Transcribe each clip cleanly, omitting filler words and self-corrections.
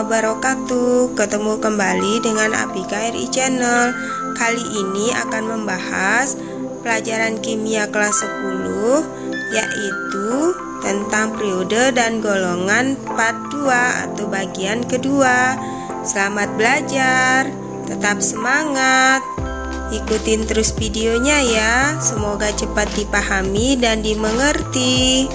wabarakatuh. Ketemu kembali dengan Abika RI Channel. Kali ini akan membahas pelajaran kimia kelas 10, yaitu tentang periode dan golongan part 2 atau bagian kedua. Selamat belajar, tetap semangat. Ikutin terus videonya ya. Semoga cepat dipahami dan dimengerti.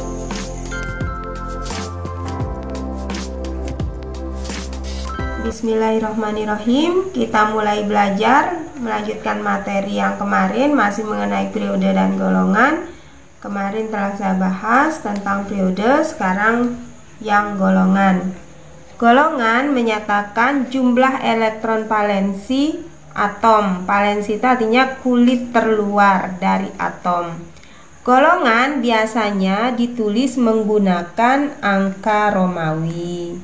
Bismillahirrahmanirrahim. Kita mulai belajar, melanjutkan materi yang kemarin, masih mengenai periode dan golongan. Kemarin telah saya bahas tentang periode, sekarang yang golongan. Golongan menyatakan jumlah elektron valensi atom. Valensi itu artinya kulit terluar dari atom. Golongan biasanya ditulis menggunakan angka Romawi.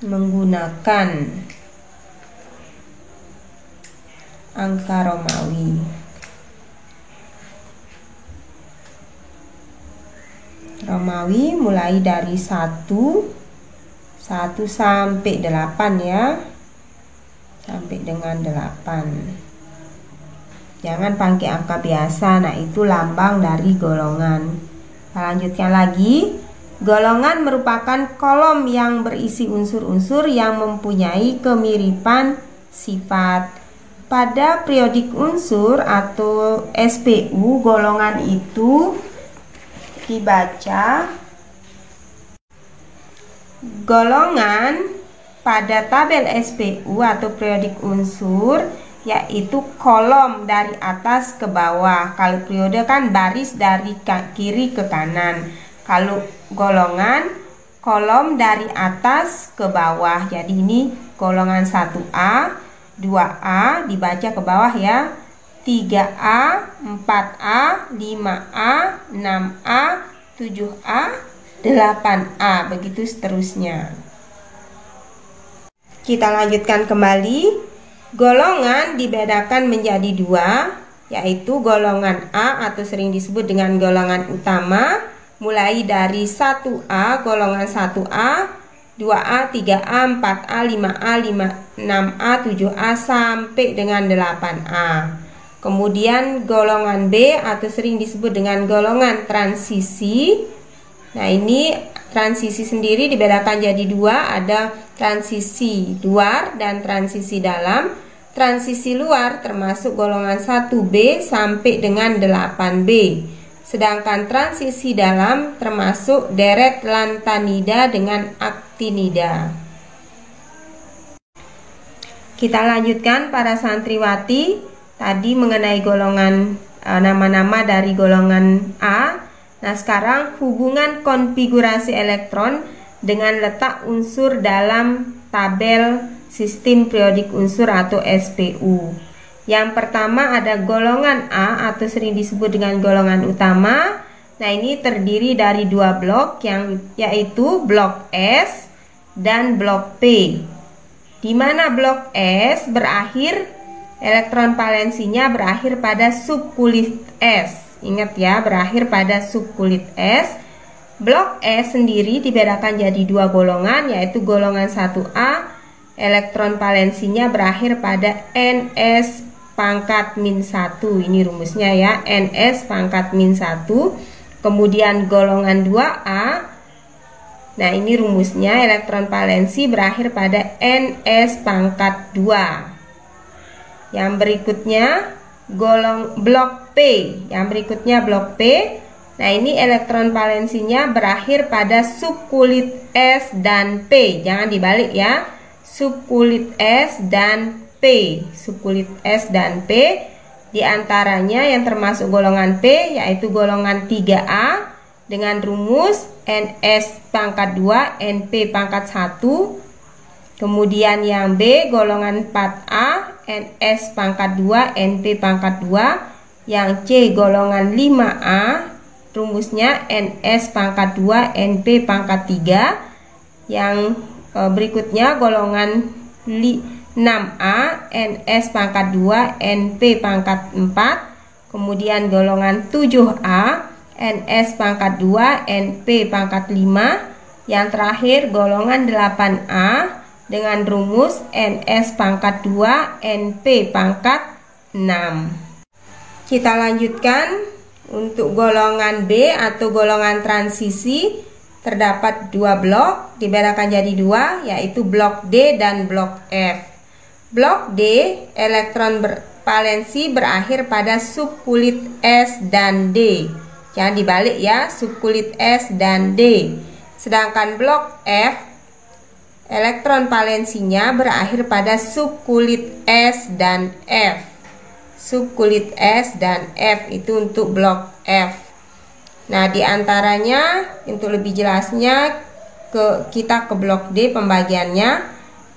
Menggunakan angka Romawi. Romawi mulai dari 1 sampai 8 ya. Sampai dengan 8. Jangan pakai angka biasa. Nah, itu lambang dari golongan. Kita lanjutkan lagi. Golongan merupakan kolom yang berisi unsur-unsur yang mempunyai kemiripan sifat. Pada periodik unsur atau SPU, golongan itu dibaca golongan pada tabel SPU atau periodik unsur, yaitu kolom dari atas ke bawah. Kalau periode kan baris dari kiri ke kanan. Kalau golongan, kolom dari atas ke bawah. Jadi ini golongan 1A, 2A dibaca ke bawah ya, 3A, 4A, 5A, 6A, 7A, 8A, begitu seterusnya. Kita lanjutkan kembali. Golongan dibedakan menjadi 2, yaitu golongan A atau sering disebut dengan golongan utama, mulai dari 1A, golongan 1A, 2A, 3A, 4A, 5A, 6A, 7A, sampai dengan 8A. Kemudian golongan B atau sering disebut dengan golongan transisi. Nah, ini transisi sendiri dibedakan jadi 2, ada transisi luar dan transisi dalam. Transisi luar termasuk golongan 1B sampai dengan 8B. Sedangkan transisi dalam termasuk deret lantanida dengan aktinida. Kita lanjutkan para santriwati. Tadi mengenai golongan nama-nama dari golongan A. Nah, sekarang hubungan konfigurasi elektron dengan letak unsur dalam tabel sistem periodik unsur atau SPU. Yang pertama ada golongan A atau sering disebut dengan golongan utama. Nah, ini terdiri dari 2 blok yaitu blok S dan blok P. Di mana blok S berakhir, elektron valensinya berakhir pada subkulit S. Ingat ya, berakhir pada subkulit S. Blok S sendiri dibedakan jadi 2 golongan, yaitu golongan 1A, elektron valensinya berakhir pada NS pangkat -1. Ini rumusnya ya, NS pangkat -1. Kemudian golongan 2A. Nah, ini rumusnya, elektron valensi berakhir pada NS pangkat 2. Yang berikutnya blok P. Yang berikutnya blok P. Nah, ini elektron valensinya berakhir pada subkulit S dan P. Jangan dibalik ya. Subkulit S dan P. Subkulit S dan P. Di antaranya yang termasuk golongan P yaitu golongan 3A dengan rumus NS pangkat 2 NP pangkat 1. Kemudian yang B golongan 4A NS pangkat 2 NP pangkat 2. Yang C golongan 5A rumusnya NS pangkat 2 NP pangkat 3. Yang berikutnya golongan 6A NS pangkat 2 NP pangkat 4. Kemudian golongan 7A NS pangkat 2 NP pangkat 5. Yang terakhir golongan 8A dengan rumus NS pangkat 2 NP pangkat 6. Kita lanjutkan. Untuk golongan B atau golongan transisi terdapat 2 blok, dibedakan jadi 2, yaitu blok D dan blok F. Blok D, elektron valensi berakhir pada subkulit S dan D. Jangan dibalik ya, subkulit S dan D. Sedangkan blok F, elektron valensinya berakhir pada subkulit S dan F. Subkulit S dan F itu untuk blok F. Nah, diantaranya untuk lebih jelasnya kita ke blok D pembagiannya.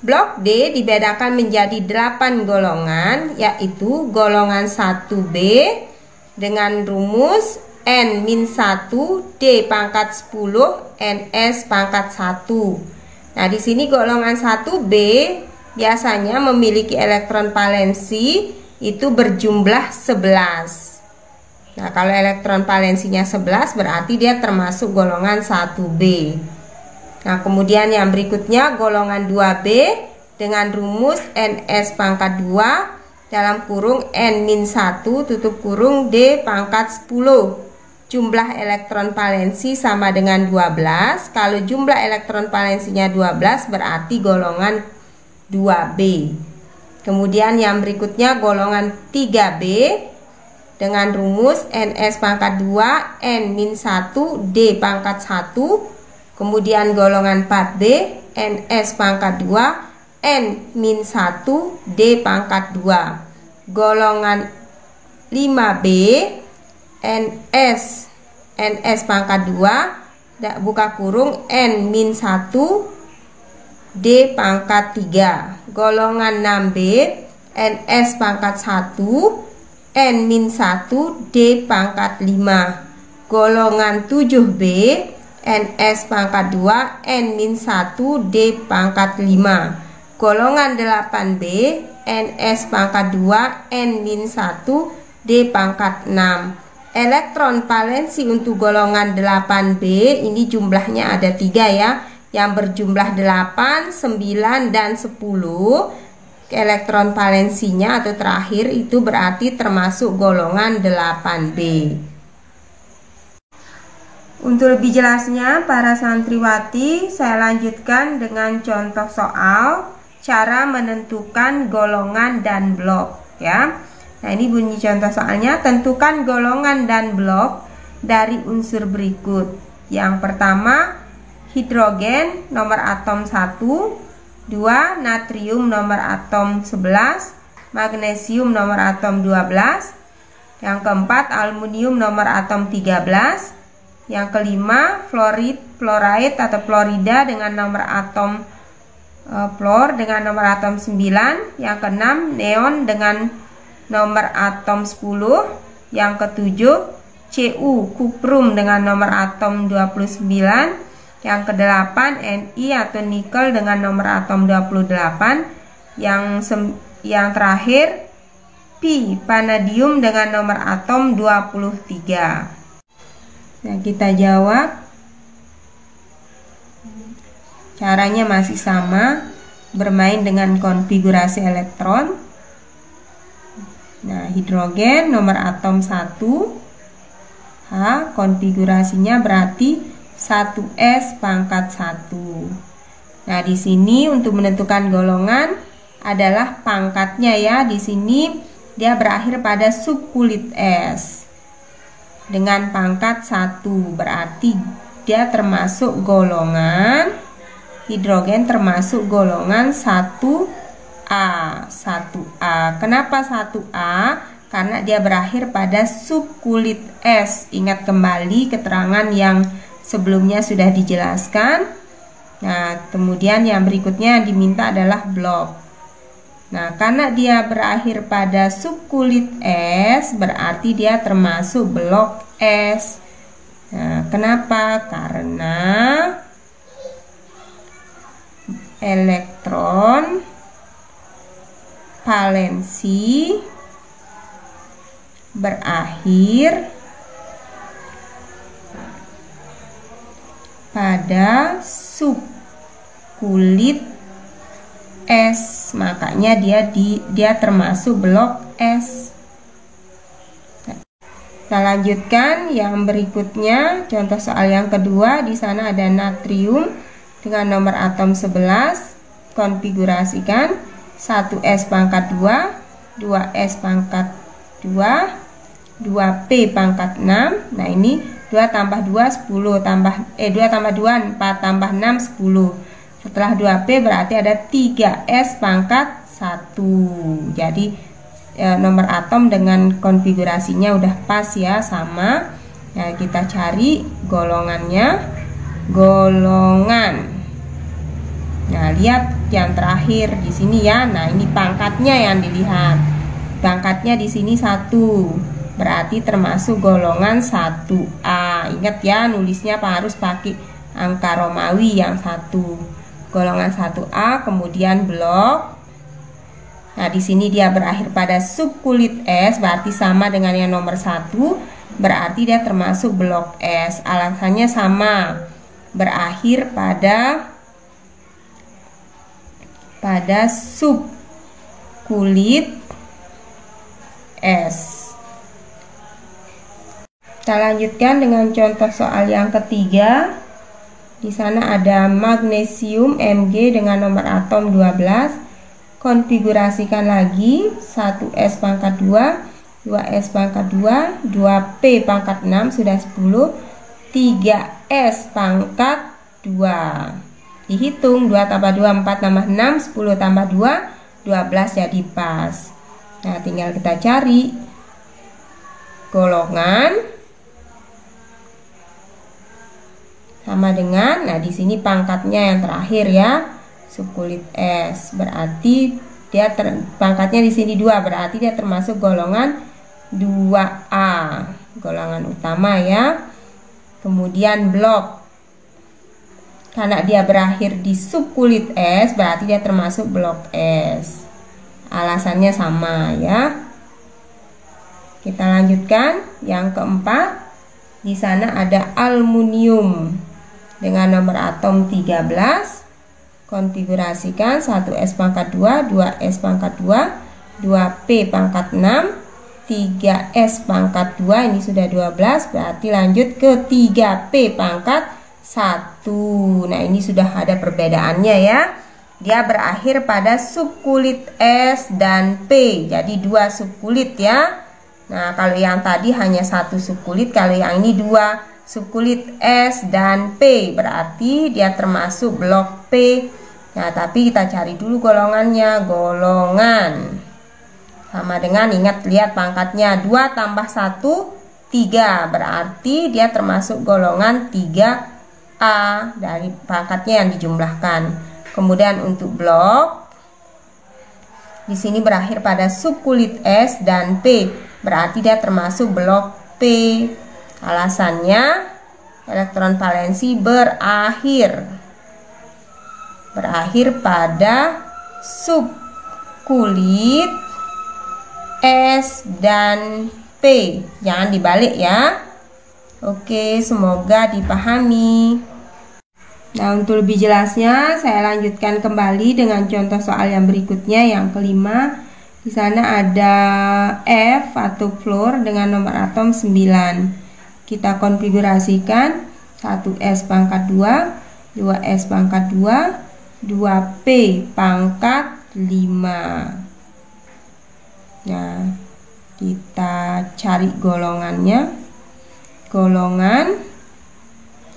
Blok D dibedakan menjadi 8 golongan, yaitu golongan 1B dengan rumus N-1 D pangkat 10 NS pangkat 1. Nah, di sini golongan 1B biasanya memiliki elektron valensi itu berjumlah 11. Nah, kalau elektron valensinya 11 berarti dia termasuk golongan 1B. Nah, kemudian yang berikutnya golongan 2B dengan rumus NS pangkat 2 dalam kurung N-1 tutup kurung D pangkat 10. Jumlah elektron valensi sama dengan 12. Kalau jumlah elektron valensinya 12 berarti golongan 2B. Kemudian yang berikutnya golongan 3B dengan rumus NS pangkat 2 N-1 D pangkat 1. Kemudian golongan 4B NS pangkat 2 N-1 D pangkat 2. Golongan 5B NS pangkat 2 buka kurung N-1 D pangkat 3. Golongan 6B NS pangkat 1 N-1 D pangkat 5. Golongan 7B NS pangkat 2 N-1 D pangkat 5. Golongan 8B NS pangkat 2 N-1 D pangkat 6. Elektron valensi untuk golongan 8B ini jumlahnya ada 3 ya, yang berjumlah 8, 9, dan 10. Elektron valensinya atau terakhir itu berarti termasuk golongan 8B. Untuk lebih jelasnya para santriwati, saya lanjutkan dengan contoh soal cara menentukan golongan dan blok ya. Nah, ini bunyi contoh soalnya. Tentukan golongan dan blok dari unsur berikut. Yang pertama, hidrogen nomor atom 1, 2 natrium nomor atom 11, magnesium nomor atom 12, yang keempat aluminium nomor atom 13, yang kelima fluoride atau fluorida dengan nomor atom fluor dengan nomor atom 9, yang keenam neon dengan nomor atom 10, yang ketujuh Cu kuprum dengan nomor atom 29, yang kedelapan Ni atau nikel dengan nomor atom 28, yang terakhir Pi vanadium dengan nomor atom 23. Nah, kita jawab. Caranya masih sama, bermain dengan konfigurasi elektron. Nah, hidrogen nomor atom 1 H, konfigurasinya berarti 1s pangkat 1. Nah, di sini untuk menentukan golongan adalah pangkatnya ya. Di sini dia berakhir pada subkulit S dengan pangkat 1, berarti dia termasuk golongan hidrogen, termasuk golongan 1A. Kenapa 1A? Karena dia berakhir pada subkulit S. Ingat kembali keterangan yang sebelumnya sudah dijelaskan. Nah, kemudian yang berikutnya yang diminta adalah blok. Nah, karena dia berakhir pada subkulit S, berarti dia termasuk blok S. Nah, kenapa? Karena elektron valensi berakhir pada pada subkulit S, makanya dia termasuk blok S. Kita lanjutkan yang berikutnya, contoh soal yang kedua. Di sana ada natrium dengan nomor atom 11. Konfigurasikan 1S pangkat 2, 2S pangkat 2, 2P pangkat 6. Nah, ini 2 tambah 2 10 2 tambah 2 4 tambah 6 10. Setelah 2P berarti ada 3S pangkat 1. Jadi nomor atom dengan konfigurasinya udah pas ya, sama. Nah, kita cari golongannya. Golongan. Nah, lihat yang terakhir di sini ya. Nah, ini pangkatnya yang dilihat. Pangkatnya di sini 1. Berarti termasuk golongan 1A. Ingat ya, nulisnya harus pakai angka Romawi yang 1. Golongan 1A, kemudian blok. Nah, di sini dia berakhir pada subkulit S, berarti sama dengan yang nomor 1, berarti dia termasuk blok S. Alasannya sama, berakhir pada subkulit S. Kita lanjutkan dengan contoh soal yang ketiga. Di sana ada magnesium Mg dengan nomor atom 12. Konfigurasikan lagi 1S pangkat 2, 2S pangkat 2, 2P pangkat 6 sudah 10, 3S pangkat 2. Dihitung 2 tambah 2 4 tambah 6, 10 tambah 2 12 jadi pas. Nah, tinggal kita cari golongan sama dengan, nah di sini pangkatnya yang terakhir ya, subkulit S, berarti dia pangkatnya di sini 2, berarti dia termasuk golongan 2A, golongan utama ya. Kemudian blok, karena dia berakhir di subkulit S, berarti dia termasuk blok S. Alasannya sama ya. Kita lanjutkan yang keempat. Di sana ada aluminium dengan nomor atom 13. Konfigurasikan 1S pangkat 2, 2S pangkat 2, 2P pangkat 6, 3S pangkat 2, ini sudah 12, berarti lanjut ke 3P pangkat 1. Nah, ini sudah ada perbedaannya ya. Dia berakhir pada subkulit S dan P, jadi 2 subkulit ya. Nah, kalau yang tadi hanya 1 subkulit, kalau yang ini 2 subkulit S dan P, berarti dia termasuk blok P. Nah, tapi kita cari dulu golongannya. Golongan sama dengan, ingat, lihat pangkatnya 2 tambah 1 3, berarti dia termasuk golongan 3A dari pangkatnya yang dijumlahkan. Kemudian untuk blok, di sini berakhir pada subkulit S dan P, berarti dia termasuk blok P. Alasannya elektron valensi berakhir pada subkulit S dan P. Jangan dibalik ya. Oke, semoga dipahami. Nah, untuk lebih jelasnya saya lanjutkan kembali dengan contoh soal yang berikutnya, yang kelima. Di sana ada F atau fluor dengan nomor atom 9. Kita konfigurasikan 1S pangkat 2, 2S pangkat 2, 2P pangkat 5. Nah, kita cari golongannya. Golongan.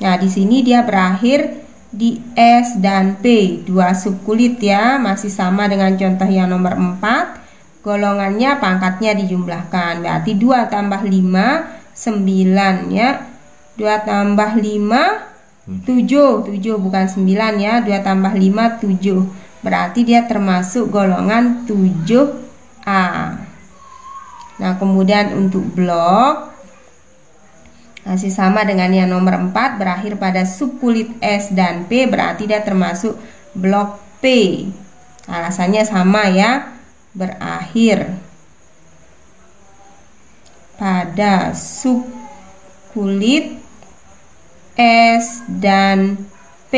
Nah, di sini dia berakhir di S dan P, 2 subkulit ya, masih sama dengan contoh yang nomor 4. Golongannya pangkatnya dijumlahkan, berarti 2 tambah 5 9 ya. 2 tambah 5 7 bukan 9 ya. 2 tambah 5 7, berarti dia termasuk golongan 7A. Nah, kemudian untuk blok masih sama dengan yang nomor 4, berakhir pada subkulit S dan P, berarti dia termasuk blok P. Alasannya sama ya, berakhir pada subkulit S dan P.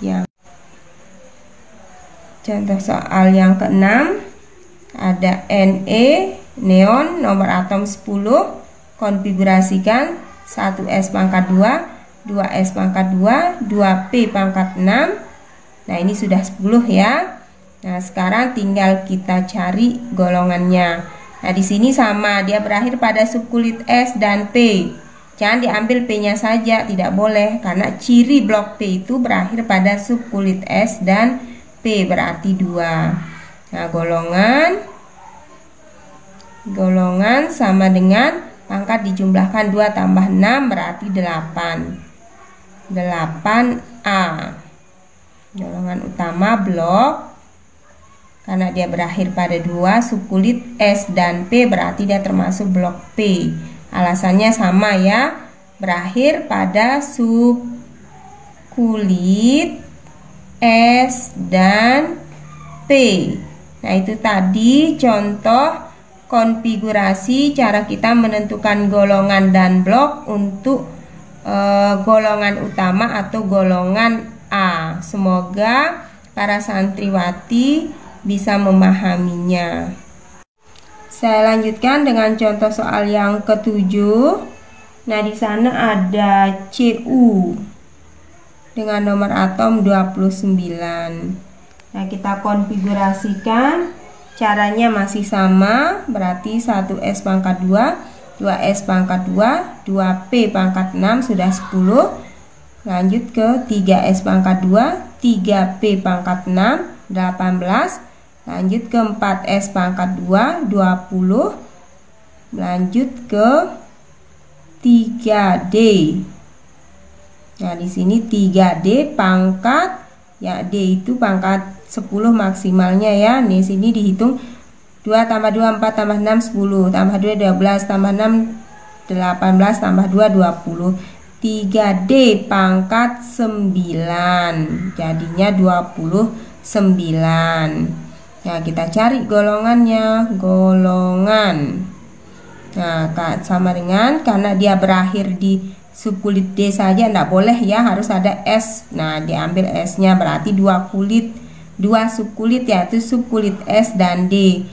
Yang contoh soal yang keenam, ada Ne, neon, nomor atom 10, konfigurasikan 1s pangkat 2, 2s pangkat 2, 2p pangkat 6. Nah, ini sudah 10 ya. Nah, sekarang tinggal kita cari golongannya. Nah, di sini sama, dia berakhir pada subkulit S dan P. Jangan diambil P-nya saja, tidak boleh, karena ciri blok P itu berakhir pada subkulit S dan P, berarti 2. Nah, golongan sama dengan pangkat dijumlahkan 2 tambah 6 berarti 8. 8A. Golongan utama blok, karena dia berakhir pada 2, subkulit S dan P berarti dia termasuk blok P. Alasannya sama ya, berakhir pada subkulit S dan P. Nah, itu tadi contoh konfigurasi cara kita menentukan golongan dan blok untuk golongan utama atau golongan A. Semoga para santriwati bisa memahaminya. Saya lanjutkan dengan contoh soal yang ke-7. Nah, di sana ada Cu dengan nomor atom 29. Nah, kita konfigurasikan. Caranya masih sama, berarti 1s pangkat 2, 2s pangkat 2, 2p pangkat 6 sudah 10. Lanjut ke 3s pangkat 2, 3p pangkat 6, 18. Lanjut ke 4s pangkat 2, 20. Lanjut ke 3d. Nah, di sini 3d pangkat, ya d itu pangkat 10 maksimalnya ya. Di sini dihitung 2 tambah 2 4 tambah 6 10, tambah 2 12, tambah 6 18, tambah 2 20. 3D pangkat 9, jadinya 29. Nah, kita cari golongannya. Golongan, nah, sama dengan, karena dia berakhir di subkulit D saja tidak boleh ya, harus ada S. Nah, diambil S nya, berarti 2 subkulit, yaitu subkulit S dan D.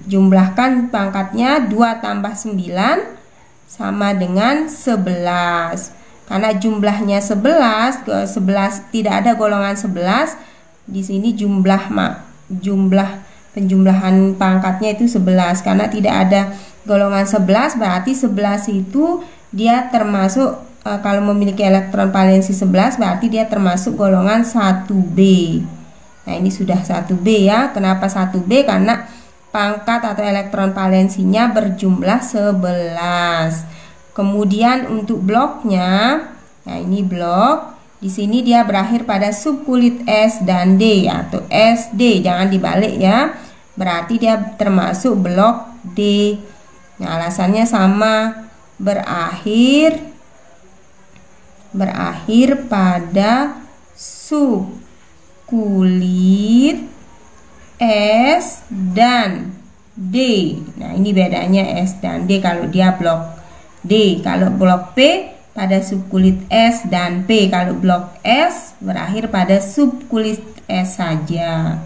Jumlahkan pangkatnya 2 tambah 9 sama dengan 11. Karena jumlahnya 11, ke 11 tidak ada golongan 11. Di sini jumlah penjumlahan pangkatnya itu 11. Karena tidak ada golongan 11, berarti 11 itu dia termasuk, kalau memiliki elektron valensi 11 berarti dia termasuk golongan 1B. Nah, ini sudah 1B ya. Kenapa 1B? Karena pangkat atau elektron valensinya berjumlah 11. Kemudian untuk bloknya, nah ini blok. Di sini dia berakhir pada subkulit S dan D atau SD, jangan dibalik ya. Berarti dia termasuk blok D. Nah, alasannya sama, berakhir pada subkulit S dan D. Nah, ini bedanya S dan D kalau dia blok D. Kalau blok P pada subkulit S dan P. Kalau blok S berakhir pada subkulit S saja.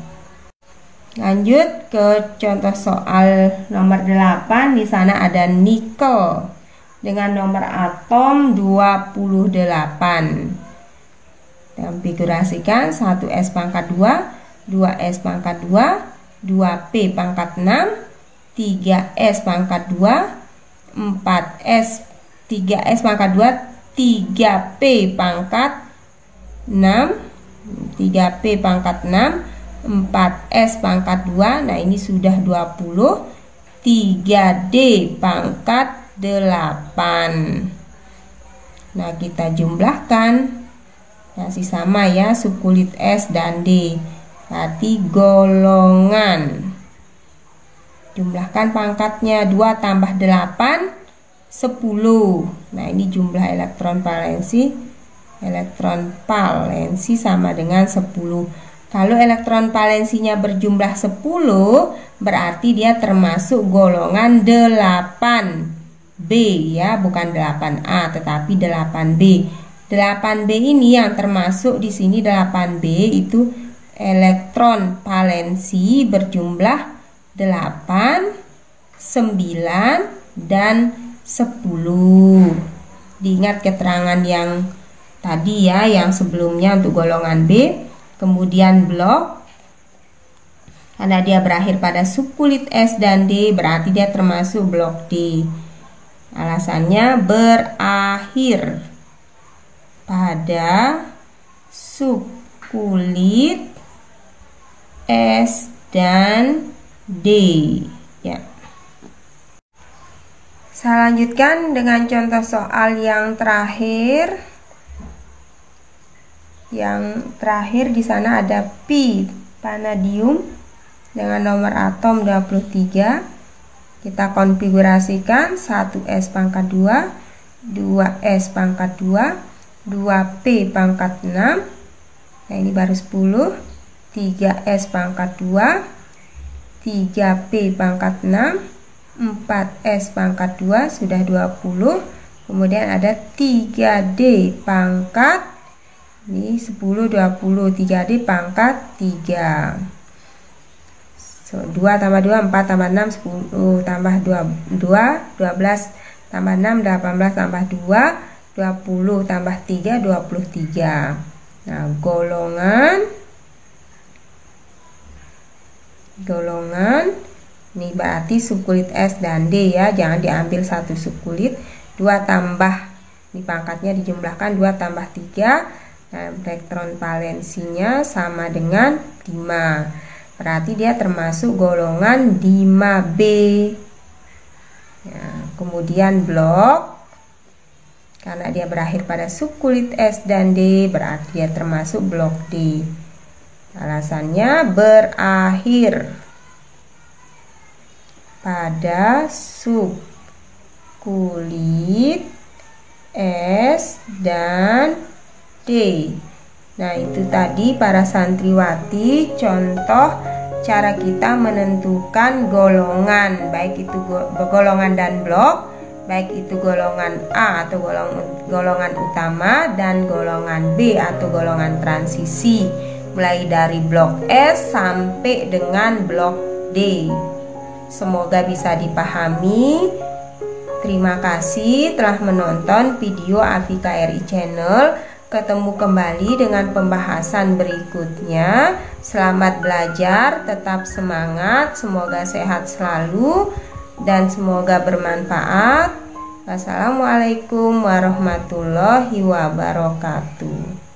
Lanjut ke contoh soal nomor 8. Di sana ada nikel dengan nomor atom 28. Konfigurasikan 1s pangkat 2, 2s pangkat 2, 2p pangkat 6, 3s pangkat 2, 4s 3s pangkat 2, 3p pangkat 6, 3p pangkat 6, 4s pangkat 2. Nah, ini sudah 20. 3d pangkat 8. Nah, kita jumlahkan. Masih sama ya, subkulit S dan D. Berarti golongan. Jumlahkan pangkatnya, 2 tambah 8 10. Nah, ini jumlah elektron valensi. Elektron valensi sama dengan 10. Kalau elektron valensinya berjumlah 10, berarti dia termasuk golongan 8. B ya, bukan 8A tetapi 8B. 8B ini yang termasuk di sini 8B itu elektron valensi berjumlah 8, 9, dan 10. Diingat keterangan yang tadi ya, yang sebelumnya untuk golongan B. Kemudian blok, karena dia berakhir pada subkulit S dan D, berarti dia termasuk blok D. Alasannya berakhir pada subkulit S dan D ya. Saya lanjutkan dengan contoh soal yang terakhir. Yang terakhir di sana ada pi vanadium dengan nomor atom 23. Kita konfigurasikan 1s pangkat 2, 2s pangkat 2, 2p pangkat 6. Nah, ini baru 10. 3s pangkat 2, 3p pangkat 6, 4s pangkat 2 sudah 20. Kemudian ada 3d pangkat, ini 10, 20, 3d pangkat 3. 2 tambah 2, 4 tambah 6, 10 tambah 2, 12 tambah 6, 18 tambah 2, 20 tambah 3, 23. Nah, golongan ini berarti subkulit S dan D ya, jangan diambil satu subkulit. 2 tambah, ini pangkatnya dijumlahkan 2 tambah 3. Nah, elektron valensinya sama dengan 5. Berarti dia termasuk golongan 5B. Nah, kemudian blok, karena dia berakhir pada subkulit S dan D, berarti dia termasuk blok D. Alasannya berakhir pada subkulit S dan D. Nah, itu tadi para santriwati contoh cara kita menentukan golongan, baik itu golongan dan blok, baik itu golongan A atau golongan utama dan golongan B atau golongan transisi, mulai dari blok S sampai dengan blok D. Semoga bisa dipahami. Terima kasih telah menonton video Afika RI Channel. Ketemu kembali dengan pembahasan berikutnya. Selamat belajar, tetap semangat, semoga sehat selalu dan semoga bermanfaat. Wassalamualaikum warahmatullahi wabarakatuh.